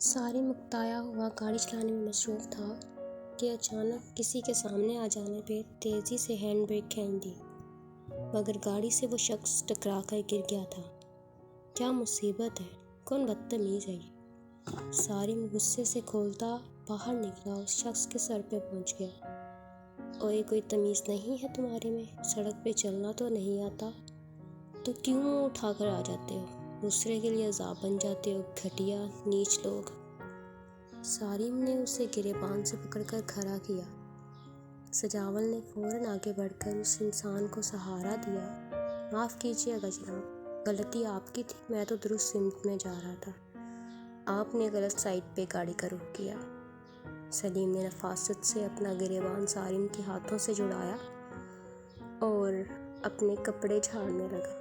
ساری مکتایا ہوا گاڑی چلانے میں مصروف تھا کہ اچانک کسی کے سامنے آ جانے پہ تیزی سے ہینڈ بریک کھینچ دی، مگر گاڑی سے وہ شخص ٹکرا کر گر گیا تھا۔ کیا مصیبت ہے! کون بدتمیز ہے یہ! ساری غصے سے کھولتا باہر نکلا، اس شخص کے سر پہ پہنچ گیا۔ اوئے، کوئی تمیز نہیں ہے تمہارے میں؟ سڑک پہ چلنا تو نہیں آتا تو کیوں منہ اٹھا کر آ جاتے ہو؟ دوسرے کے لیے عذاب بن جاتے ہو، گھٹیا نیچ لوگ۔ سارم نے اسے گریبان سے پکڑ کر کھڑا کیا۔ سجاول نے فوراً آگے بڑھ کر اس انسان کو سہارا دیا۔ معاف کیجیے گا جناب، غلطی آپ کی تھی، میں تو درست سمت میں جا رہا تھا، آپ نے غلط سائڈ پہ گاڑی کا رخ کیا۔ سلیم نے نفاست سے اپنا گریبان سارم کے ہاتھوں سے چھڑایا اور اپنے کپڑے جھاڑنے لگا۔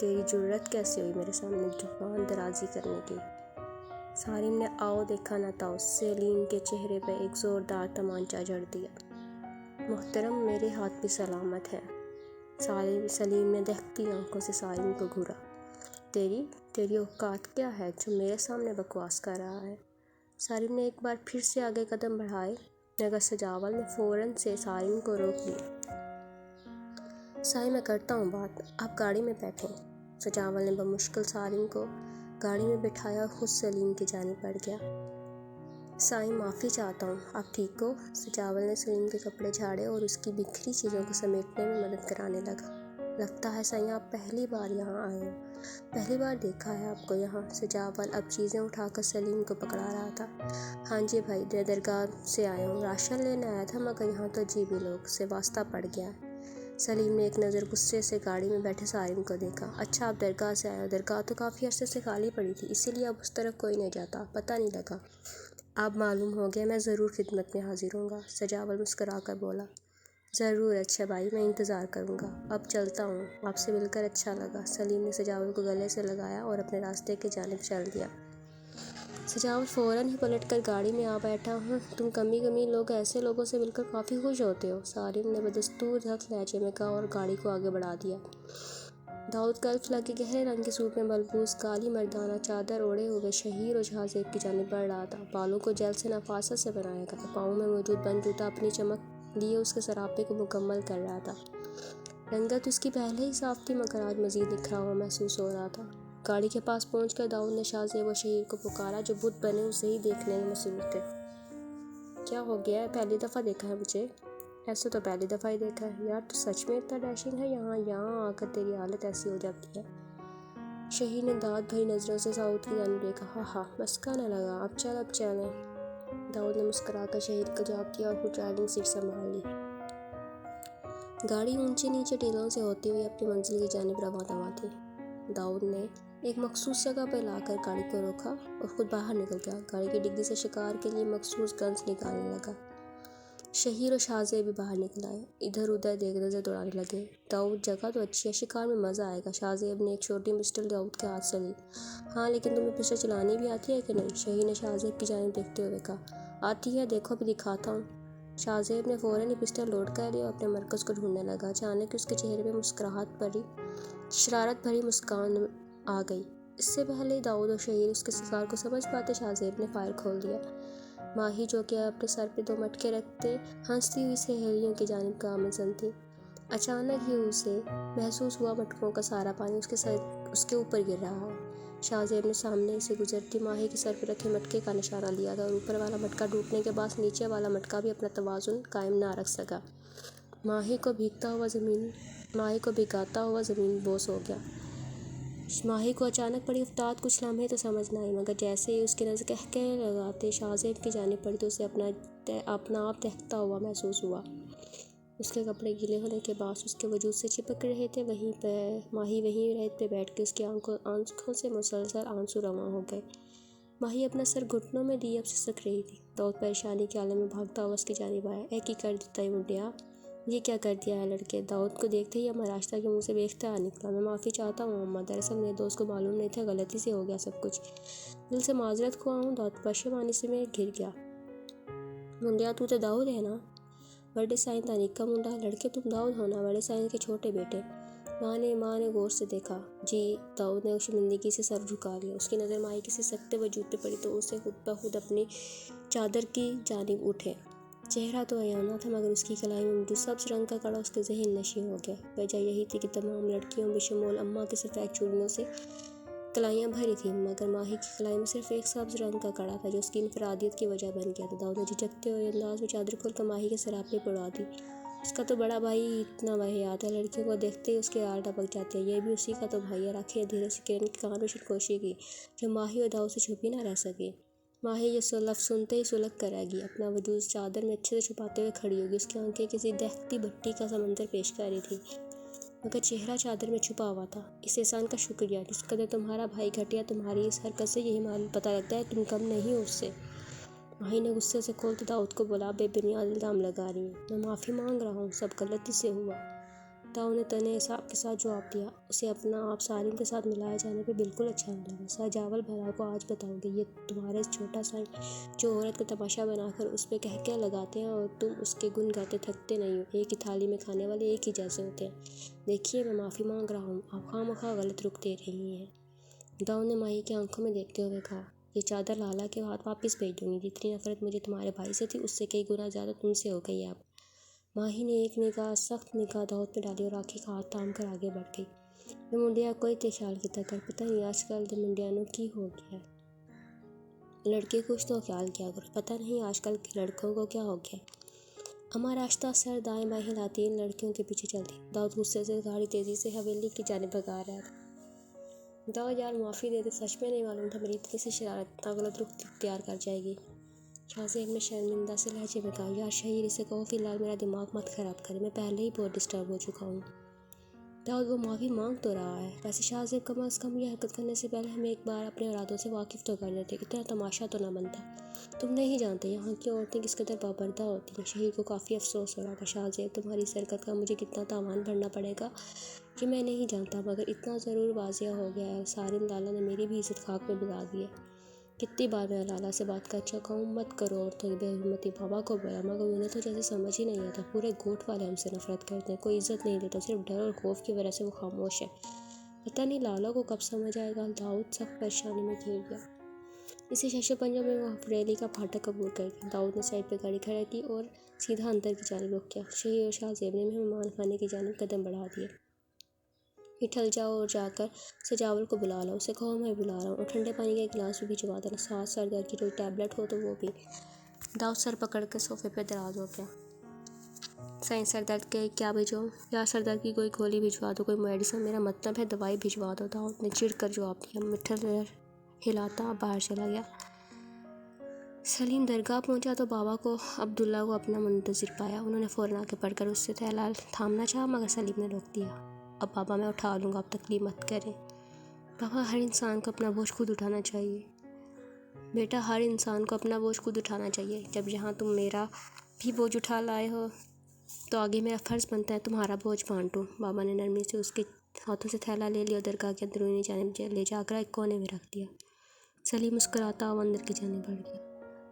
تیری جرأت کیسے ہوئی میرے سامنے زبان درازی کرنے کی؟ سارم نے آؤ دیکھا نہ تھا سلیم کے چہرے پہ ایک زوردار تمانچہ جھڑ دیا۔ محترم، میرے ہاتھ بھی سلامت ہیں۔ سلیم نے دہکتی آنکھوں سے سارم کو گھورا۔ تیری اوقات کیا ہے جو میرے سامنے بکواس کر رہا ہے؟ سارم نے ایک بار پھر سے آگے قدم بڑھائے، مگر سجاول نے فوراً سے سارم کو روک لیا۔ سائی، میں کرتا ہوں بات، آپ گاڑی میں بیٹھیں۔ سجاول نے بمشکل سارم کو گاڑی میں بٹھایا اور خود سلیم کی جانب بڑھ گیا۔ سائی، معافی چاہتا ہوں، آپ ٹھیک ہو؟ سجاول نے سلیم کے کپڑے جھاڑے اور اس کی بکھری چیزوں کو سمیٹنے میں مدد کرانے لگا۔ لگتا ہے سائی آپ پہلی بار یہاں آئے ہو، پہلی بار دیکھا ہے آپ کو یہاں۔ سجاول اب چیزیں اٹھا کر سلیم کو پکڑا رہا تھا۔ ہاں جی بھائی، میں درگاہ سے آیا ہوں، راشن لینے آیا تھا، مگر یہاں تو عجیب ہی لوگ سے واسطہ پڑ گیا ہے۔ سلیم نے ایک نظر غصے سے گاڑی میں بیٹھے سارم کو دیکھا۔ اچھا، آپ درگاہ سے آئے ہو؟ درگاہ تو کافی عرصے سے خالی پڑی تھی، اسی لیے اب اس طرف کوئی نہیں جاتا، پتہ نہیں لگا۔ اب معلوم ہو گیا، میں ضرور خدمت میں حاضر ہوں گا، سجاول مسکرا کر بولا۔ ضرور، اچھا بھائی، میں انتظار کروں گا، اب چلتا ہوں، آپ سے مل کر اچھا لگا۔ سلیم نے سجاول کو گلے سے لگایا اور اپنے راستے کی جانب چل دیا۔ سجاول فوراً ہی پلٹ کر گاڑی میں آ بیٹھا۔ تم کمی لوگ ایسے لوگوں سے مل کر کافی خوش ہوتے ہو، سارم نے بدستور سخت لہجے میں کہا اور گاڑی کو آگے بڑھا دیا۔ داؤد کلف لگے گہرے رنگ کے سوٹ میں ملبوس کالی مردانہ چادر اوڑھے ہوئے شہیر و شاہزیب کی جانب بڑھ رہا تھا۔ بالوں کو جیل سے نفاست سے بنایا گیا، پاؤں میں موجود بند جوتا اپنی چمک لیے اس کے سراپے کو مکمل کر رہا تھا۔ رنگت اس کی پہلے ہی صاف تھی، مگر آج مزید نکھرا ہوا محسوس ہو رہا تھا۔ گاڑی کے پاس پہنچ کر داؤد نے شاہزیب و شہیر کو پکارا جو بت بنے اسے ہی دیکھنے میں مصروف تھے۔ کیا ہو گیا ہے؟ پہلی دفعہ دیکھا ہے مجھے؟ ایسے تو پہلی دفعہ ہی دیکھا ہے یار، تو سچ میں اتنا ڈیشنگ ہے؟ یہاں آ کر تیری حالت ایسی ہو جاتی ہے۔ شہیر نے داد بھری نظروں سے داؤد کی جانب دیکھا۔ ہاں، مسکا نہ لگا، اب چلیں۔ داؤد نے مسکرا کر شہیر کو جواب دیا اور خود ڈرائیونگ سیٹ سنبھال لی۔ گاڑی اونچے نیچے ٹیلوں سے ہوتی ہوئی اپنی منزل کی جانب رواں تھی۔ داؤد نے ایک مخصوص جگہ پر لا کر گاڑی کو روکا اور خود باہر نکل گیا۔ گاڑی کی ڈگی سے شکار کے لیے مخصوص گنز نکالنے لگا۔ شہیر و شاہزیب بھی باہر نکل آئے، ادھر ادھر دیکھ نظر دوڑانے لگے۔ داؤد، جگہ تو اچھی ہے، شکار میں مزہ آئے گا۔ شاہزیب نے ایک چھوٹی پسٹل داؤد کے ہاتھ سے لی۔ ہاں، لیکن تمہیں پسٹل چلانی بھی آتی ہے کہ نہیں؟ شہیر نے شاہزیب کی جانب دیکھتے ہوئے کہا۔ آتی ہے، دیکھو ابھی دکھاتا ہوں۔ شاہزیب نے فوراً ہی پسٹل لوڈ کر لیا اور اپنے مرکز کو ڈھونڈنے لگا۔ اچانک اس کے چہرے پہ شرارت بھری مسکان آ گئی۔ اس سے پہلے داؤد اور شہیر اس کے شکار کو سمجھ پاتے، شاہزیب نے فائر کھول دیا۔ ماہی، جو کہ اپنے سر پہ 2 مٹکے رکھتے ہنستی ہوئی سہیلیوں کی جانب گامزن تھی، اچانک ہی اسے محسوس ہوا مٹکوں کا سارا پانی اس کے اوپر گر رہا ہے۔ شاہزیب نے سامنے سے گزرتی ماہی کے سر پہ رکھے مٹکے کا نشانہ لیا تھا اور اوپر والا مٹکا ٹوٹنے کے بعد نیچے والا مٹکا بھی اپنا توازن قائم نہ رکھ سکا۔ ماہی کو بھگاتا ہوا زمین بوس ہو گیا۔ ماہی کو اچانک پڑی افتاد کچھ لمحے تو سمجھ نہ آئی، مگر جیسے ہی اس کی نظر قہقہے لگاتے شاہزیب کی جانب پڑی تو اسے اپنا آپ دہکتا ہوا محسوس ہوا۔ اس کے کپڑے گیلے ہونے کے باعث اس کے وجود سے چپک رہے تھے۔ ماہی وہیں ریت پہ بیٹھ کے اس کی آنکھوں سے مسلسل آنسو رواں ہو گئے۔ ماہی اپنا سر گھٹنوں میں دیے اب سسک رہی تھی۔ داؤد پریشانی کے عالم میں بھاگتا ہوا اس کی جانب آیا۔ کی کر دیتا ہے منڈیا، یہ کیا کر دیا ہے لڑکے؟ داؤد کو دیکھتے ہی اما راستہ کے منہ سے بے اختیار نکلا۔ میں معافی چاہتا ہوں اما، دراصل میرے دوست کو معلوم نہیں تھا، غلطی سے ہو گیا سب کچھ، دل سے معذرت خواہ ہوں۔ داؤد پشیمانی سے میں گر گیا۔ منڈیا، تو داؤد ہے نا؟ بڑے سائیں تانک کا منڈا، لڑکے تم داؤد ہو نا، بڑے سائیں کے چھوٹے بیٹے؟ ماں نے غور سے دیکھا۔ جی، داؤد نے شرمندگی سے سر جھکا لیا۔ اس کی نظر ماہی کے سکتے وجود پہ پڑی تو اسے خود بخود اپنی چادر کی جانب اٹھے۔ چہرہ تو عیانہ تھا مگر اس کی کلائی میں موجود سبز رنگ کا کڑا اس کے ذہن نشیں ہو گیا۔ وجہ یہی تھی کہ تمام لڑکیوں بشمول اماں کے سفید چوڑیوں سے کلائیاں بھری تھیں مگر ماہی کی کلائی میں صرف ایک سبز رنگ کا کڑا تھا جو اس کی انفرادیت کی وجہ بن گیا تھا۔ داؤد نے جھجکتے ہوئے انداز میں چادر کھول کر ماہی کے سراپے پہ اڑا دی۔ اس کا تو بڑا بھائی اتنا واہیات ہے، لڑکیوں کو دیکھتے ہی اس کے آل ٹپک جاتے ہیں۔ یہ بھی اسی کا تو بھائی ہے۔ راکھی نے دھیرے سے کرن کے کان میں سرگوشی کی جو ماہی اور داؤد سے چھپی نہ رہ سکی۔ ماہی یہ لفظ سنتے ہی سلگ کر رہ گئی، اپنا وجود چادر میں اچھے سے چھپاتے ہوئے کھڑی ہوگی۔ اس کی آنکھیں کسی دہتی بھٹی کا سمندر پیش کر رہی تھی مگر چہرہ چادر میں چھپا ہوا تھا۔ اس احسان کا شکریہ جس قدر تمہارا بھائی گھٹیا، تمہاری اس حرکت سے یہی پتہ لگتا ہے تم کم نہیں ہو اس سے۔ ماہی نے غصے سے کھولتے داؤد کو بولا، بے بنیاد الزام لگا رہی ہیں۔ میں معافی مانگ رہا ہوں، سب غلطی سے ہوا۔ داؤد نے تنے حساب کے ساتھ جواب دیا۔ اسے اپنا آپ سالم کے ساتھ ملائے جانے پہ بالکل اچھا نہ لگا۔ سجاول بھلا کو آج بتاؤں گے، یہ تمہارے چھوٹا سا جو عورت کا تماشا بنا کر اس پہ کہکے لگاتے ہیں اور تم اس کے گن گاتے تھکتے نہیں ہو۔ ایک ہی تھالی میں کھانے والے ایک ہی جیسے ہوتے ہیں۔ دیکھیے، میں معافی مانگ رہا ہوں، آپ خواہ غلط رخ دے رہی ہیں۔ داؤد نے ماہی کی آنکھوں میں دیکھتے ہوئے کہا، یہ چادر لالا کے ہاتھ واپس بھیج دوں گی۔ جتنی نفرت مجھے تمہارے بھائی سے تھی اس سے کئی گنا زیادہ تم سے ہو گئی ہے اب۔ ماہی نے ایک سخت نگاہ داؤد پہ ڈالی اور راکھی کا ہاتھ تھام کر آگے بڑھ گئی۔ میں منڈیا کوئی تے خیال کیتا کر، پتہ نہیں آج کل دے منڈیانوں کی ہو گیا ہے۔ لڑکے کچھ تو خیال کیا کرو، پتہ نہیں آج کل کے لڑکوں کو کیا ہو گیا ہے۔ اماں راستہ سر دائیں بائیں ہلاتی ان لڑکیوں کے پیچھے چلتی۔ داؤد غصے سے گاڑی تیزی سے حویلی کی جانب بھگا رہا تھا۔ داؤد یار معافی دے دے، سچ میں نہیں معلوم تھا میری اتنی سی شرارت اتنا غلط رخ اختیار کر جائے گی۔ شاہزیب نے شرمندہ سے لہجے میں کہا، یار شہیر اسے کہو فی الحال میرا دماغ مت خراب کرے، میں پہلے ہی بہت ڈسٹرب ہو چکا ہوں۔ داؤد وہ معافی مانگ تو رہا ہے، ویسے شاہزیب کم از کم یہ حرکت کرنے سے پہلے ہمیں ایک بار اپنے ارادوں سے واقف تو کر لیتے، اتنا تماشا تو نہ بنتا۔ تم نہیں جانتے یہاں کی عورتیں کس قدر پابردہ ہوتی ہیں۔ شہیر کو کافی افسوس ہو رہا تھا۔ شاہزیب تمہاری اس حرکت کا مجھے کتنا تاوان بھرنا پڑے گا یہ میں نہیں جانتا مگر اتنا ضرور واضح ہو گیا ہے، سالم لالا نے میری بھی عزت خاک میں ملا دی ہے۔ کتنی بار میں لالا سے بات کر چکا ہوں، مت کرو عورتوں کی بے حرمتی، بابا کو بولا مگر انہیں تو جیسے سمجھ ہی نہیں آتا۔ پورے گوٹ والے ہم سے نفرت کرتے ہیں، کوئی عزت نہیں دیتا، صرف ڈر اور خوف کی وجہ سے وہ خاموش ہے۔ پتہ نہیں لالا کو کب سمجھ آئے گا۔ داؤد سخت پریشانی میں گھیر گیا۔ اسی شش و پنجوں میں وہ حویلی کا پھاٹک عبور کر گیا۔ داؤد نے سائڈ پہ گاڑی کھڑا کی اور سیدھا اندر کی جانب رخ کیا۔ شہیر اور شاہزیب نے مہمان خانے کی جانب قدم بڑھا دیے۔ پھر جاؤ اور جا کر سجاول کو بلا لاؤ، اسے کہو میں بلا رہا ہوں، اور ٹھنڈے پانی کا ایک گلاس بھی بھجوا دینا، ساتھ سر درد کی کوئی ٹیبلٹ ہو تو وہ بھی۔ داؤد سر پکڑ کے صوفے پہ دراز ہو گیا۔ صحیح، سر درد کے کیا بھیجواؤں؟ یا سر درد کی کوئی گولی بھجوا دو، کوئی میڈیسن، میرا مطلب ہے دوائی بھجوا دو، داؤد نے چڑ کر جواب دیا۔ مٹھل ہلاتا باہر چلا گیا۔ سلیم درگاہ پہنچا تو بابا کو عبداللہ کو اپنا منتظر پایا۔ انہوں نے فوراً آ کے پڑھ کر اس سے تھیلا تھامنا چاہا مگر سلیم نے روک دیا۔ اب بابا میں اٹھا لوں گا، اب تکلیف مت کریں۔ بابا، ہر انسان کو اپنا بوجھ خود اٹھانا چاہیے۔ بیٹا، ہر انسان کو اپنا بوجھ خود اٹھانا چاہیے۔ جب یہاں تم میرا بھی بوجھ اٹھا لائے ہو تو آگے میرا فرض بنتا ہے تمہارا بوجھ بانٹوں۔ بابا نے نرمی سے اس کے ہاتھوں سے تھیلا لے لیا اور درگاہ کے اندرونی جانب لے جا کر ایک کونے میں رکھ دیا۔ سلیم مسکراتا ہوا اندر کی جانب بڑھ گیا۔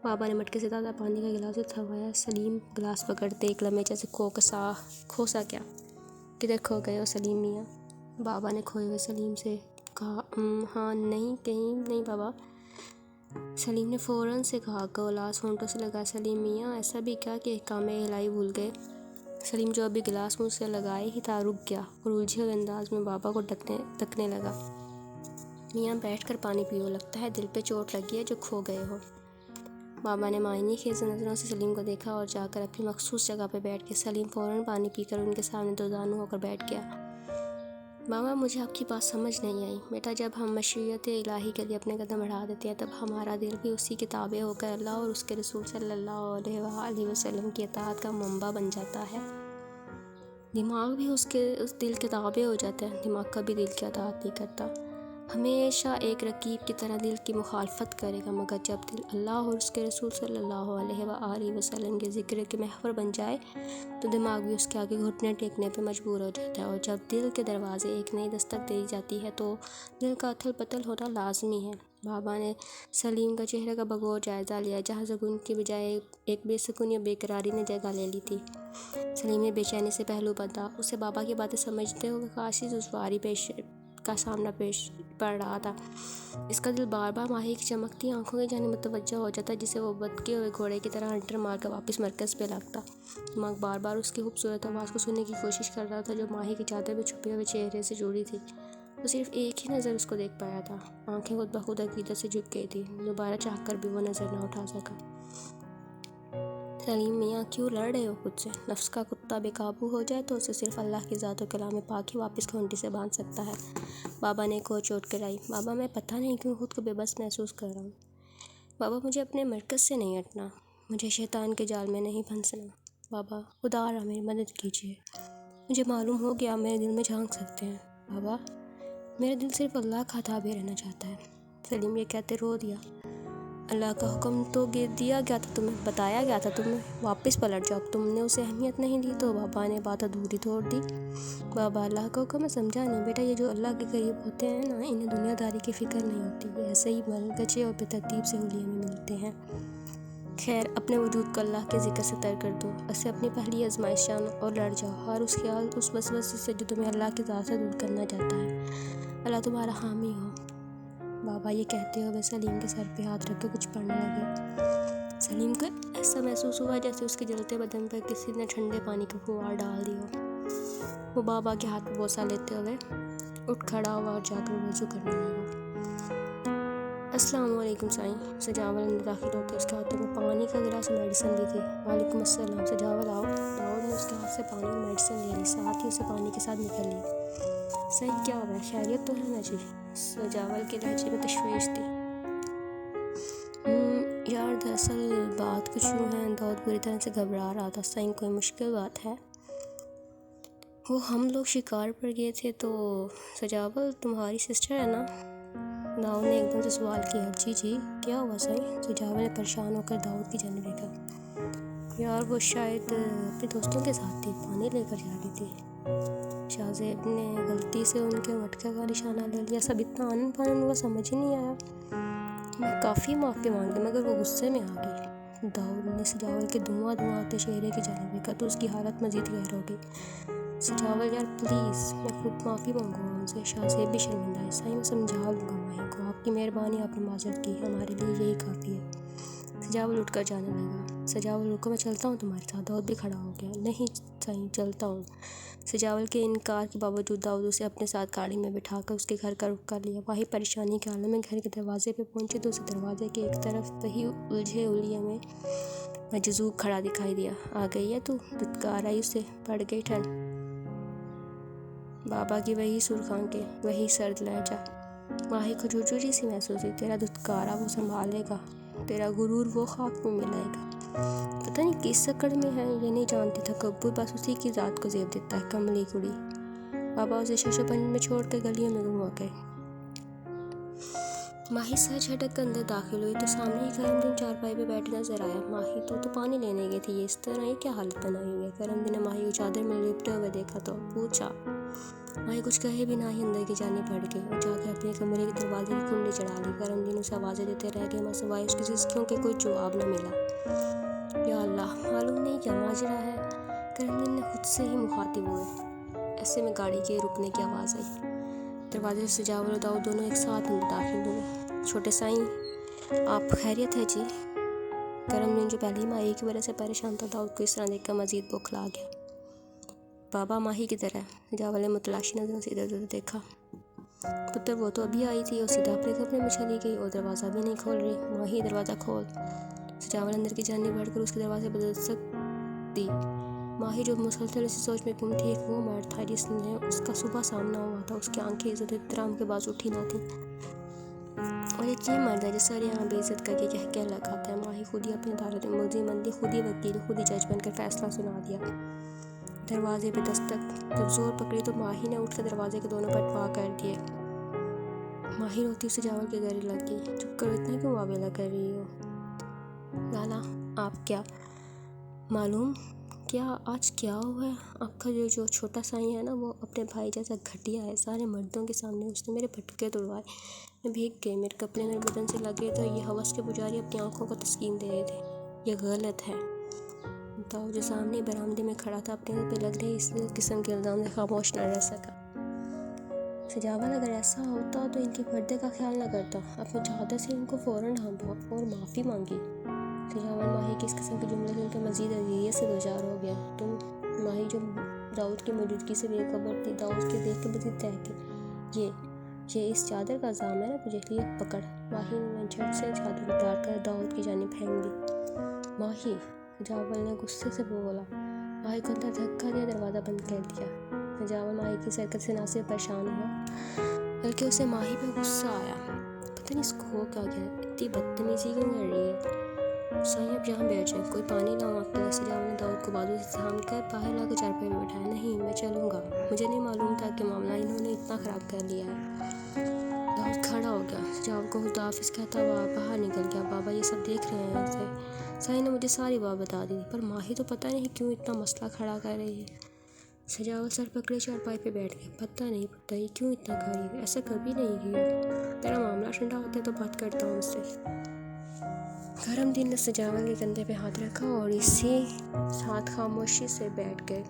بابا نے مٹکے سے تازہ پانی کا گلاس اٹھوایا۔ سلیم گلاس پکڑتے ایک لمحے جیسے کھو سا کیا، کدھر کھو گئے ہو سلیم میاں؟ بابا نے کھوئے ہوئے سلیم سے کہا۔ ہاں نہیں، کہیں نہیں بابا، سلیم نے فوراً سے کہا۔ گلاس ہونٹوں سے لگا۔ سلیم میاں، ایسا بھی کیا کہ احکام الہی بھول گئے؟ سلیم جو ابھی گلاس منہ سے لگائے ہی تھا رک گیا اور الجھے ہوئے انداز میں بابا کو تکنے لگا۔ میاں بیٹھ کر پانی پیو، لگتا ہے دل پہ چوٹ لگی ہے جو کھو گئے ہو۔ بابا نے معنی خیز نظروں سے سلیم کو دیکھا اور جا کر اپنی مخصوص جگہ پہ بیٹھ گئے۔ سلیم فوراً پانی پی کر ان کے سامنے دوزانو ہو کر بیٹھ گیا۔ بابا، مجھے آپ کی بات سمجھ نہیں آئی۔ بیٹا، جب ہم مشیت الہی کے لیے اپنے قدم بڑھا دیتے ہیں تب ہمارا دل بھی اسی کے تابع ہو کر اللہ اور اس کے رسول صلی اللہ علیہ وآلہ وسلم کی اطاعت کا منبع بن جاتا ہے۔ دماغ بھی اس دل کے تابع ہو جاتا ہے۔ دماغ کبھی دل کی اطاعت نہیں کرتا، ہمیشہ ایک رقیب کی طرح دل کی مخالفت کرے گا، مگر جب دل اللہ اور اس کے رسول صلی اللہ علیہ وآلہ وسلم کے ذکر کے محور بن جائے تو دماغ بھی اس کے آگے گھٹنے ٹیکنے پہ مجبور ہو جاتا ہے، اور جب دل کے دروازے ایک نئی دستک دی جاتی ہے تو دل کا اتھل پتھل ہونا لازمی ہے۔ بابا نے سلیم کا چہرے کا بغور جائزہ لیا، جہاں سکون کی بجائے ایک بے سکونی اور بے قراری نے جگہ لے لی تھی۔ سلیم نے بے چینی سے پہلو بدلا، اسے بابا کی باتیں سمجھتے ہوئے خاصی دشواری کا سامنا پیش پڑ رہا تھا۔ اس کا دل بار بار ماہی کی چمکتی آنکھوں کی جانب متوجہ ہو جاتا، جسے وہ بتکے ہوئے گھوڑے کی طرح ہنٹر مار کر واپس مرکز پہ لگتا۔ دماغ بار بار اس کی خوبصورت آواز کو سننے کی کوشش کر رہا تھا، جو ماہی کی چادر میں چھپے ہوئے چہرے سے جڑی تھی۔ وہ صرف ایک ہی نظر اس کو دیکھ پایا تھا، آنکھیں خود بخود عقیدت سے جھک گئی تھی، دوبارہ چاہ کر بھی وہ نظر نہ اٹھا سکا۔ سلیم میاں، کیوں لڑ رہے ہو خود سے؟ نفس کا کتا بے قابو ہو جائے تو اسے صرف اللہ کی ذات و کلام پاک ہی واپس گھونٹی سے باندھ سکتا ہے۔ بابا نے ایک اور چوٹ کرائی۔ بابا، میں پتہ نہیں کیوں خود کو بے بس محسوس کر رہا ہوں۔ بابا، مجھے اپنے مرکز سے نہیں ہٹنا، مجھے شیطان کے جال میں نہیں پھنسنا۔ بابا، خدا را میری مدد کیجیے، مجھے معلوم ہو کہ آپ میرے دل میں جھانک سکتے ہیں۔ بابا، میرا دل صرف اللہ کا تابع رہنا چاہتا ہے۔ سلیم یہ کہتے رو دیا۔ اللہ کا حکم تو دیا گیا تھا تمہیں، بتایا گیا تھا تمہیں، واپس پلٹ جاؤ۔ تم نے اسے اہمیت نہیں دی تو بابا نے بات ادھوری چھوڑ دی۔ بابا، اللہ کا حکم ہے سمجھا نہیں بیٹا، یہ جو اللہ کے قریب ہوتے ہیں نا، انہیں دنیا داری کی فکر نہیں ہوتی، یہ ایسے ہی ملگچے اور بے ترتیب سے حلیے میں ملتے ہیں۔ خیر، اپنے وجود کو اللہ کے ذکر سے تر کر دو، اسے اپنی پہلی آزمائش جانو اور لڑ جاؤ ہر اس خیال، اس وسوسے سے جو تمہیں اللہ کی ذات سے دور کرنا چاہتا ہے۔ اللہ تمہارا حامی ہو۔ بابا یہ کہتے ہوئے سلیم کے سر پہ ہاتھ رکھ کے کچھ پڑھنے لگے۔ سلیم کو ایسا محسوس ہوا جیسے اس کے جلتے بدن پر کسی نے ٹھنڈے پانی کا فوار ڈال دیا ہو۔ وہ بابا کے ہاتھ پہ بوسہ لیتے ہوئے اٹھ کھڑا ہوا اور جا کر وضو کرنے لگا۔ السلام علیکم سائیں۔ سجاول اندر داخل ہوتے اس کے ہاتھوں میں پانی کا گلاس اور میڈیسن بھی تھی۔ وعلیکم السلام، سجاول آؤ۔ داؤد نے اس کے ہاتھ سے پانی اور میڈیسن لے لی، ساتھ ہی اسے پانی کے ساتھ نکل لی۔ سائیں کیا ہوا ہے، خیریت تو ہے نا جی؟ سجاول کے لہجے میں تشویش تھی۔ یار دراصل بات کچھ یوں ہے، داؤد بری طرح سے گھبرا رہا تھا۔ سائیں کوئی مشکل بات ہے؟ وہ ہم لوگ شکار پر گئے تھے تو سجاول تمہاری سسٹر ہے نا؟ داؤد نے ایک دم سے سوال کیا۔ جی جی، کیا ہوا سائیں؟ سجاول نے پریشان ہو کر داؤد کی جانب دیکھا۔ یار وہ شاید اپنے دوستوں کے ساتھ تھی، پانی لے کر جا رہی تھی۔ شاہ زیب نے غلطی سے ان کے مٹکے کا نشانہ لے لیا، سب اتنا آنن پانن ہوا سمجھ ہی نہیں آیا۔ میں کافی معافی مانگی مگر وہ غصے میں آ گئی۔ داؤد نے سجاول کے دھواں ہوتے چہرے کی جانب دیکھا تو اس کی حالت مزید گہرا ہو گئی۔ سجاول یار پلیز، میں خود معافی مانگوں گا ان سے، شاہ زیب بھی شرمندہ ہے۔ سائیں میں سمجھا لوں گا ماہی کو، آپ کی مہربانی، آپ نے معذرت کی، ہمارے لیے یہی کافی ہے۔ سجاول اٹھ کر جانے لگا۔ سجاول رکو، میں چلتا ہوں تمہارے ساتھ۔ داؤد بھی کھڑا ہو گیا۔ نہیں سائیں، چلتا ہوں۔ سجاول کے انکار کے باوجود داؤد اسے اپنے ساتھ گاڑی میں بٹھا کر اس کے گھر کا رخ کر لیا۔ ماہی پریشانی کے عالم میں گھر کے دروازے پہ پہنچی تو اسے دروازے کے ایک طرف وہی الجھے حلیے میں مجذوب کھڑا دکھائی دیا۔ آ گئی ہے تو؟ دھتکار آئی اسے، پڑ گئی ٹھن۔ بابا کی وہی سرخ آنکھیں، وہی سرد لہجہ۔ ماہی کو جھرجھری سی محسوس ہوئی۔ تیرا دھتکارا وہ سنبھالے گا، تیرا غرور وہ خاک میں ملائے گا۔ پتہ نہیں کس سکڑ میں ہے، یہ نہیں جانتی تکبر بس اسی کی ذات کو زیب دیتا ہے، کملی کڑی۔ بابا اسے شش و پنج میں چھوڑ کر گلیوں میں گم ہو گئے۔ ماہی سر جھٹک کر اندر داخل ہوئی تو سامنے ہی کرم دن چارپائی پہ بیٹھے نظر آیا۔ ماہی تو پانی لینے گئی تھی، یہ اس طرح یہ کیا حالت بنائی ہوئی ہے؟ کرم دن نے ماہی کو چادر میں لپٹے ہوئے دیکھا تو پوچھا۔ ماہی کچھ کہے بھی نہ ہی اندر کی جانب بڑھ گئی اور جا کر اپنے کمرے کے دروازے کی کنڈی چڑھا لی۔ کرم دن اسے آوازیں دیتے رہ گئے، سوائے اس کی سسکیوں کے کوئی جواب نہ ملا۔ یا اللہ، معلوم نہیں کیا ماجرا ہے، کرم دن نے خود سے ہی مخاطب ہوئے۔ ایسے میں گاڑی کے رکنے کی آواز آئی۔ دروازے سے سجاول اور داؤد دونوں ایک ساتھ اندر داخل ہوئے۔ چھوٹے سائیں، آپ خیریت ہے جی؟ کرم دن جو پہلے ہی ماہی کی وجہ سے پریشان تھا، داؤد کو اس طرح دیکھ کر مزید بوکھلا گیا۔ بابا ماہی کدھر ہے؟ سجاول نے متلاشی نظروں سے ادھر ادھر دیکھا۔ پتر وہ تو ابھی آئی تھی اور سیدھا اپنے کمرے میں چلی گئی اور دروازہ بھی نہیں کھول رہی۔ ماہی دروازہ کھول۔ سجاول اندر کی جانب بڑھ کر اس کے دروازے پر دستک دی۔ ماہی جو مسلسل اسی سوچ میں گم تھی، ایک وہ مرد تھا جس نے اس کا صبح سامنا ہوا تھا، اس کی آنکھیں عزت احترام کے باعث اٹھی نہ تھیں، اور ایک یہ مرد ہے جو سارے یہاں بے عزت کر کے کہہ لگاتا ہے۔ ماہی خود ہی اپنی عدالت میں ملزم بن دی، خود ہی وکیل، خود ہی جج بن کر فیصلہ سنا دیا۔ دروازے پہ دستک جب زور پکڑی تو ماہی نے اٹھ کر دروازے کے دونوں بٹوا کر دیے۔ ماہی روتی سجاول کے گلے لگ گئی۔ چپ کرو، اتنا کیوں واویلا کر رہی ہو؟ لالا، آپ کیا معلوم کیا آج کیا ہوا ہے؟ آپ کا جو چھوٹا سائیں ہے نا، وہ اپنے بھائی جیسا گھٹیا ہے۔ سارے مردوں کے سامنے اس نے میرے پٹکے توڑوائے، میں بھیگ گئے، میرے کپڑے میرے بدن سے لگے تو یہ ہوس کے پجاری اپنی آنکھوں کو تسکین دے رہے تھے۔ یہ غلط ہے۔ داؤد جو سامنے برآمدے میں کھڑا تھا اپنے پہ لگ رہے اس قسم کے الزام سے خاموش نہ رہ سکا۔ سجاول اگر ایسا ہوتا تو ان کے پردے کا خیال نہ کرتا، اپنی چادر سے ان کو فوراً ڈھانپا اور معافی مانگی۔ سجاول ماہی کے اس قسم کے جملے سن کے مزید اذیت سے دوچار ہو گیا۔ تم ماہی جو داؤد کی موجودگی سے بے خبر تھی، داؤد کے دیکھ کے مزید تحقیق، یہ اس چادر کا الزام ہے نا تجھے، لیے پکڑ۔ ماہی نے جھٹ سے چادر اتار کر داؤد کی جانب پھینک دی۔ ماہی، سجاول نے غصے سے بولا۔ ماہی کو اندر دھکا دیا، دروازہ بند کر دیا۔ سجاول ماہی کی اس حرکت سے نہ صرف پریشان ہوا بلکہ اسے ماہی پہ غصہ آیا۔ پتہ نہیں اس کو ہو کیا گیا، اتنی بدتمیزی کیوں کر رہی ہے۔ سائیں اب یہاں بیٹھ جائیں، کوئی پانی لاؤں آپ کے لیے؟ سجاول نے داؤد کو بازو سے تھام کر باہر لا کر چارپائی پہ بٹھایا۔ نہیں، میں چلوں گا، مجھے نہیں معلوم تھا کہ معاملہ انہوں نے اتنا خراب کر لیا ہے۔ داؤد کھڑا ہو گیا، سجاول کو خدا حافظ کہتا ہوا باہر نکل گیا۔ بابا یہ سب دیکھ رہے ہیں اسے، سائیں نے مجھے ساری بات بتا دی، پر ماہی تو پتہ نہیں کیوں اتنا مسئلہ کھڑا کر رہی ہے۔ سجاول سر پکڑے چارپائی پہ بیٹھ گیا۔ پتہ نہیں پتہ یہ کیوں اتنا کر رہی ہے، ایسا کبھی نہیں کیا۔ تیرا معاملہ ٹھنڈا ہوتا ہے تو بات کرتا ہوں اس سے۔ گرم دل نے سجاول کے کندھے پہ ہاتھ رکھا اور اسی ساتھ خاموشی سے بیٹھ گئے۔